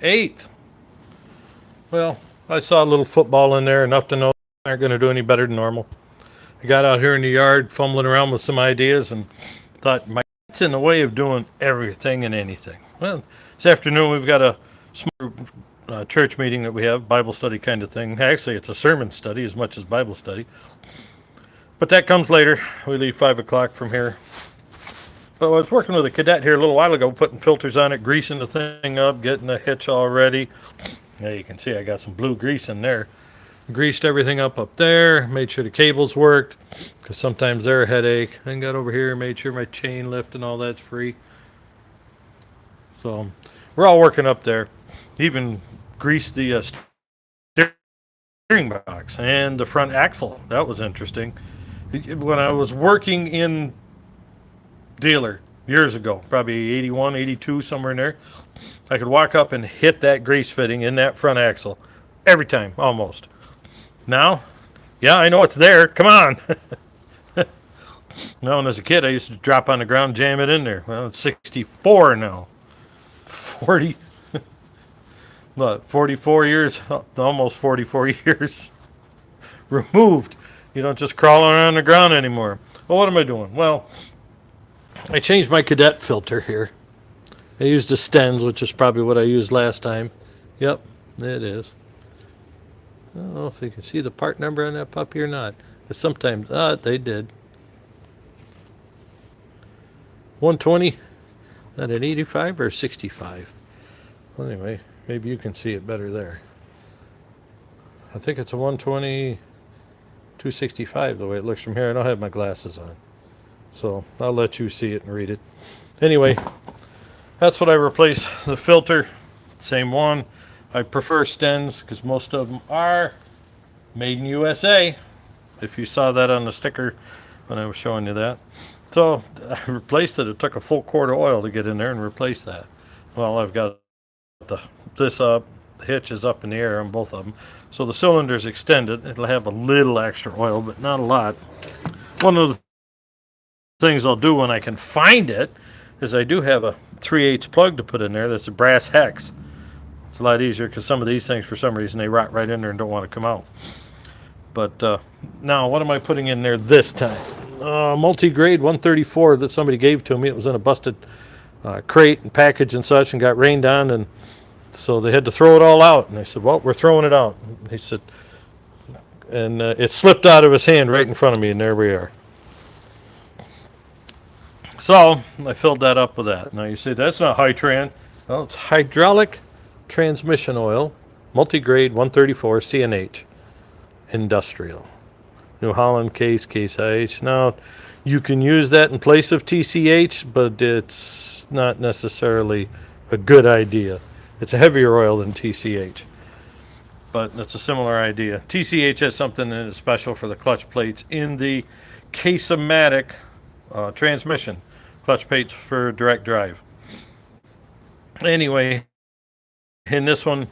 8th. Well, I saw a little football in there, enough to know they aren't going to do any better than normal. I got out here in the yard fumbling around with some ideas and thought, my cat's in the way of doing everything and anything. Well, this afternoon we've got a small church meeting that we have, Bible study kind of thing. Actually, it's a sermon study as much as Bible study. But that comes later. We leave 5 o'clock from here. But I was working with a cadet here a little while ago, putting filters on it, greasing the thing up, getting the hitch all ready. Now you can see I got some blue grease in there. Greased everything up there, made sure the cables worked, because sometimes they're a headache. Then got over here, made sure my chain lift and all that's free. So we're all working up there. Even greased the steering box and the front axle. That was interesting. When I was working in dealer years ago, probably 81, 82, somewhere in there, I could walk up and hit that grease fitting in that front axle every time, almost. Now, yeah, I know it's there. Come on. No, and as a kid, I used to drop on the ground, jam it in there. Well, it's 64 now. 40, what, 44 years, almost 44 years removed. You don't just crawl around the ground anymore. Well, what am I doing? Well, I changed my Cadet filter here. I used a Stens, which is probably what I used last time. Yep, it is. I don't know if you can see the part number on that puppy or not. But sometimes, they did. 120, that an 85 or 65? Well, anyway, maybe you can see it better there. I think it's a 120, 265 the way it looks from here. I don't have my glasses on. So I'll let you see it and read it. Anyway, that's what I replaced the filter. Same one. I prefer Stens because most of them are made in USA. If you saw that on the sticker when I was showing you that. So I replaced it. It took a full quart of oil to get in there and replace that. Well, I've got this up. The hitch is up in the air on both of them. So the cylinder's extended. It'll have a little extra oil, but not a lot. One of the things I'll do when I can find it is I do have a 3/8 plug to put in there. That's a brass hex. It's a lot easier because some of these things, for some reason, they rot right in there and don't want to come out. But now, what am I putting in there this time? Multi-grade 134 that somebody gave to me. It was in a busted crate and package and such, and got rained on, and so they had to throw it all out. And I said, well, we're throwing it out. And he said, and it slipped out of his hand right in front of me, and there we are. So I filled that up with that. Now you say, that's not Hytran. Well, it's hydraulic transmission oil, multi-grade 134 CNH, industrial. New Holland case IH. Now, you can use that in place of TCH, but it's not necessarily a good idea. It's a heavier oil than TCH, but it's a similar idea. TCH has something that is special for the clutch plates in the case-o-matic transmission. Clutch plates for direct drive. Anyway, in this one,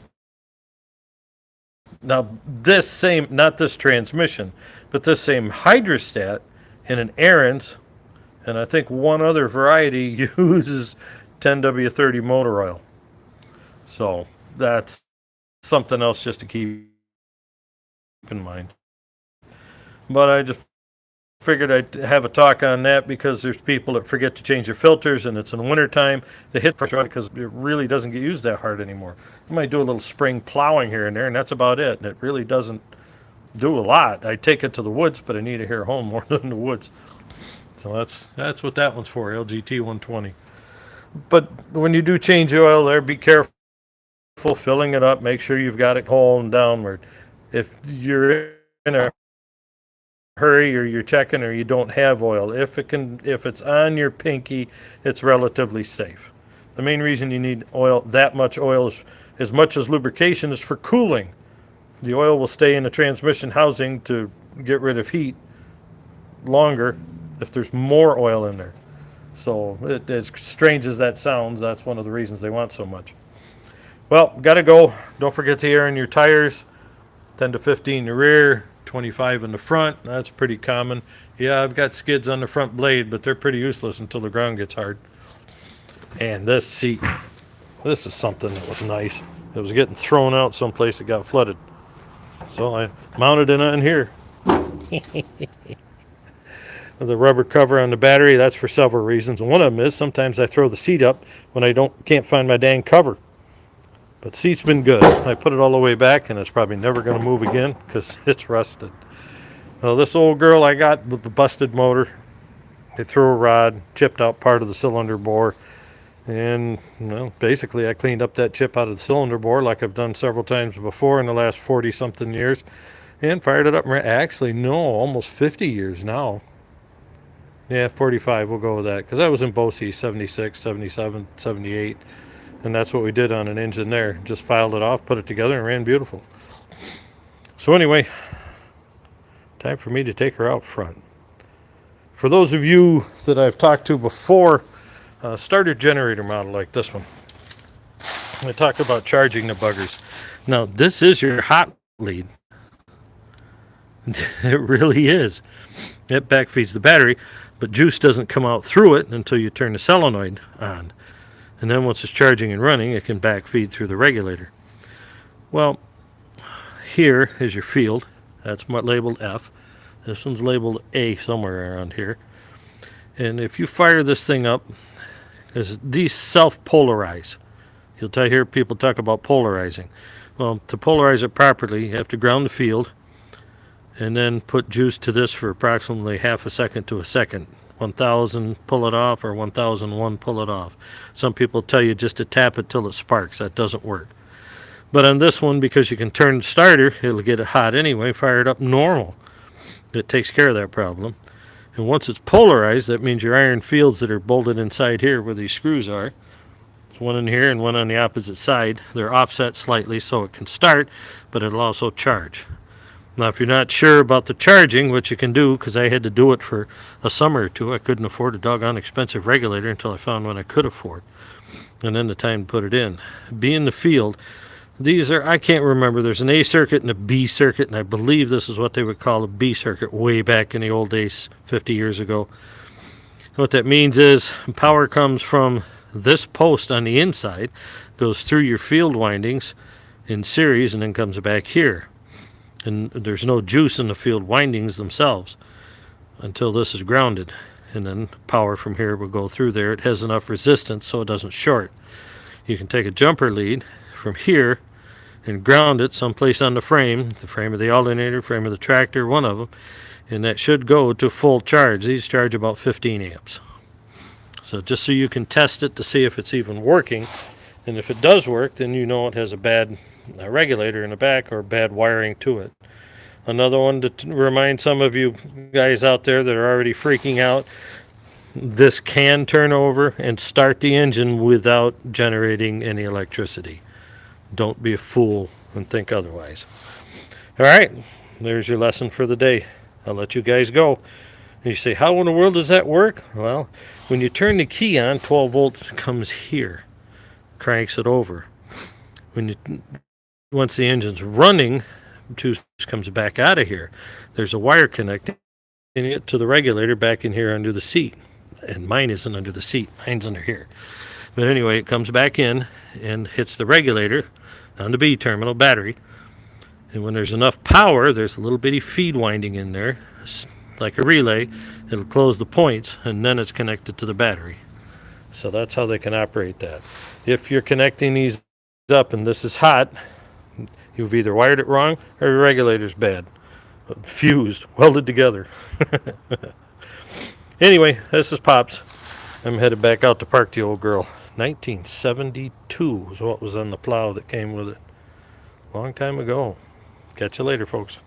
now this same, not this transmission, but this same hydrostat in an Aaron's, and I think one other variety uses 10W30 motor oil. So that's something else just to keep in mind. But I just figured I'd have a talk on that because there's people that forget to change their filters, and it's in the wintertime. They hit pressure because it really doesn't get used that hard anymore. You might do a little spring plowing here and there, and that's about it. And it really doesn't do a lot. I take it to the woods, but I need it here at home more than the woods. So that's what that one's for, LGT 120. But when you do change the oil there, be careful filling it up. Make sure you've got it holding downward. If you're in a hurry or you're checking or you don't have oil, if it's on your pinky, it's relatively safe. The main reason you need oil, that much oil, is as much as lubrication, is for cooling. The oil will stay in the transmission housing to get rid of heat longer if there's more oil in there. So as strange as that sounds, that's one of the reasons they want so much. Well, gotta go. Don't forget to air in your tires. 10 to 15 in the rear, 25 in the front. That's pretty common. Yeah, I've got skids on the front blade, but they're pretty useless until the ground gets hard. And this seat this is something that was nice. It was getting thrown out someplace that got flooded. So I mounted it on here. The rubber cover on the battery, that's for several reasons. And one of them is sometimes I throw the seat up when I can't find my dang cover. But the seat's been good. I put it all the way back, and it's probably never going to move again because it's rusted. Well, this old girl I got with the busted motor, they threw a rod, chipped out part of the cylinder bore, and well, basically I cleaned up that chip out of the cylinder bore like I've done several times before in the last 40-something years, and fired it up. Actually, no, almost 50 years now. Yeah, 45, we'll go with that, because I was in Boise 76, 77, 78, and that's what we did on an engine there. Just filed it off, put it together, and ran beautiful. So anyway, time for me to take her out front. For those of you that I've talked to before, starter generator model like this one, I talked about charging the buggers. Now, this is your hot lead. It really is. It backfeeds the battery, but juice doesn't come out through it until you turn the solenoid on. And then once it's charging and running, it can backfeed through the regulator. Well, here is your field. That's labeled F. This one's labeled A somewhere around here. And if you fire this thing up, because these self-polarize. You'll hear people talk about polarizing. Well, to polarize it properly, you have to ground the field and then put juice to this for approximately half a second to a second. 1000 pull it off, or 1001 pull it off. Some people tell you just to tap it till it sparks. That doesn't work. But on this one, because you can turn the starter, it'll get it hot anyway, fire it up normal. It takes care of that problem. And once it's polarized, that means your iron fields that are bolted inside here where these screws are, there's one in here and one on the opposite side. They're offset slightly so it can start, but it'll also charge. Now, if you're not sure about the charging, what you can do, because I had to do it for a summer or two, I couldn't afford a doggone expensive regulator until I found one I could afford. And then the time to put it in. Be in the field. These are, I can't remember, there's an A circuit and a B circuit, and I believe this is what they would call a B circuit way back in the old days, 50 years ago. What that means is power comes from this post on the inside, goes through your field windings in series, and then comes back here. And there's no juice in the field windings themselves until this is grounded. And then power from here will go through there. It has enough resistance so it doesn't short. You can take a jumper lead from here and ground it someplace on the frame of the alternator, frame of the tractor, one of them, and that should go to full charge. These charge about 15 amps. So just so you can test it to see if it's even working, and if it does work, then you know it has a bad regulator in the back or bad wiring to it. Another one to remind some of you guys out there that are already freaking out, this can turn over and start the engine without generating any electricity. Don't be a fool and think otherwise. All right, there's your lesson for the day. I'll let you guys go. And you say, how in the world does that work? Well, when you turn the key on, 12 volts comes here, cranks it over. Once the engine's running, juice comes back out of here. There's a wire connecting it to the regulator back in here under the seat. And mine isn't under the seat. Mine's under here. But anyway, it comes back in and hits the regulator on the B terminal battery. And when there's enough power, there's a little bitty feed winding in there, like a relay. It'll close the points, and then it's connected to the battery. So that's how they can operate that. If you're connecting these up and this is hot, you've either wired it wrong or your regulator's bad. Fused, welded together. Anyway, this is Pops. I'm headed back out to park the old girl. 1972 is what was on the plow that came with it. Long time ago. Catch you later, folks.